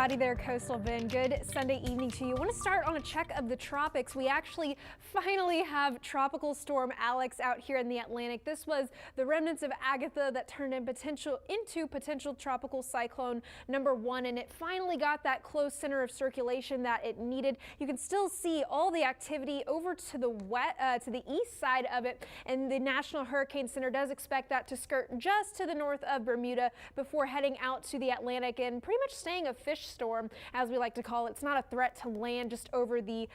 Howdy there, Coastal Ben. Good Sunday evening to you. I want to start on a check of the tropics. We actually finally have Tropical Storm Alex out here in the Atlantic. This was the remnants of Agatha that turned into potential tropical cyclone number 1, and it finally got that close center of circulation that it needed. You can still see all the activity over to the east side of it, and the National Hurricane Center does expect that to skirt just to the north of Bermuda before heading out to the Atlantic and pretty much staying a fish storm, as we like to call it. It's not a threat to land, just over the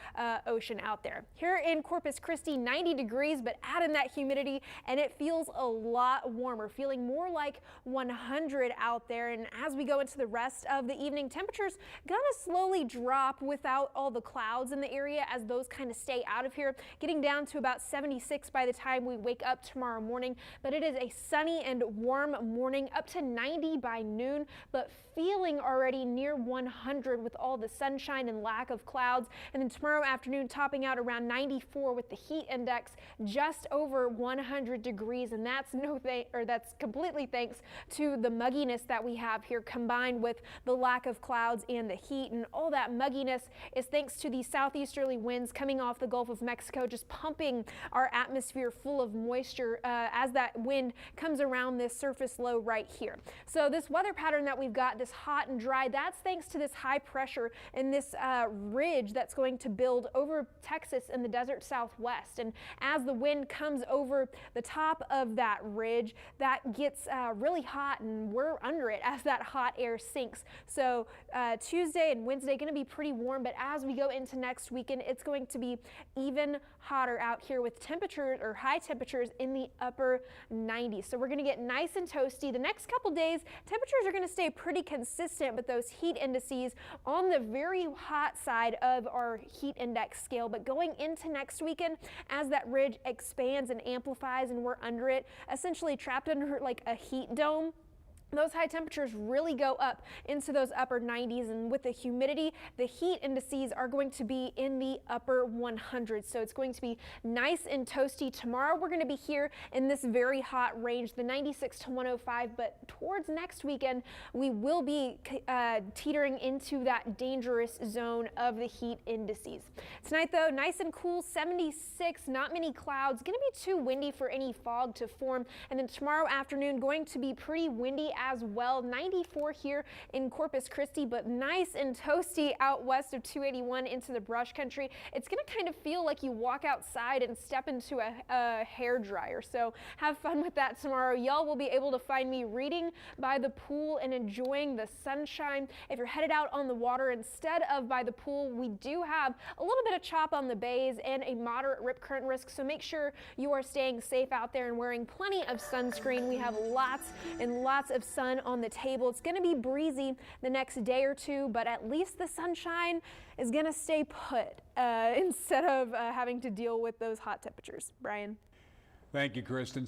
ocean out there. Here in Corpus Christi, 90 degrees, but add in that humidity and it feels a lot warmer, feeling more like 100 out there. And as we go into the rest of the evening, temperatures gonna slowly drop without all the clouds in the area as those kind of stay out of here, getting down to about 76 by the time we wake up tomorrow morning. But it is a sunny and warm morning, up to 90 by noon, but feeling already near 100 with all the sunshine and lack of clouds. And then tomorrow afternoon topping out around 94 with the heat index just over 100 degrees. And that's that's completely thanks to the mugginess that we have here, combined with the lack of clouds and the heat. And all that mugginess is thanks to the southeasterly winds coming off the Gulf of Mexico, just pumping our atmosphere full of moisture as that wind comes around this surface low right here. So this weather pattern that we've got, this hot and dry, that's thanks to this high pressure and this ridge that's going to build over Texas and the desert southwest. And as the wind comes over the top of that ridge, that gets really hot, and we're under it as that hot air sinks. So Tuesday and Wednesday going to be pretty warm, but as we go into next weekend, it's going to be even hotter out here with temperatures, or high temperatures, in the upper 90s. So we're going to get nice and toasty. The next couple days, temperatures are going to stay pretty consistent, but those heat indices on the very hot side of our heat index scale. But going into next weekend, as that ridge expands and amplifies and we're under it, essentially trapped under like a heat dome, those high temperatures really go up into those upper 90s, and with the humidity, the heat indices are going to be in the upper 100s. So it's going to be nice and toasty. Tomorrow we're going to be here in this very hot range, the 96 to 105, but towards next weekend we will be teetering into that dangerous zone of the heat indices. Tonight though, nice and cool, 76, not many clouds, going to be too windy for any fog to form. And then tomorrow afternoon going to be pretty windy as well, 94 here in Corpus Christi, but nice and toasty out west of 281 into the brush country. It's going to kind of feel like you walk outside and step into a hairdryer. So have fun with that tomorrow. Y'all will be able to find me reading by the pool and enjoying the sunshine. If you're headed out on the water instead of by the pool, we do have a little bit of chop on the bays and a moderate rip current risk. So make sure you are staying safe out there and wearing plenty of sunscreen. We have lots and lots of sun on the table. It's going to be breezy the next day or two, but at least the sunshine is going to stay put instead of having to deal with those hot temperatures. Brian. Thank you, Kristen.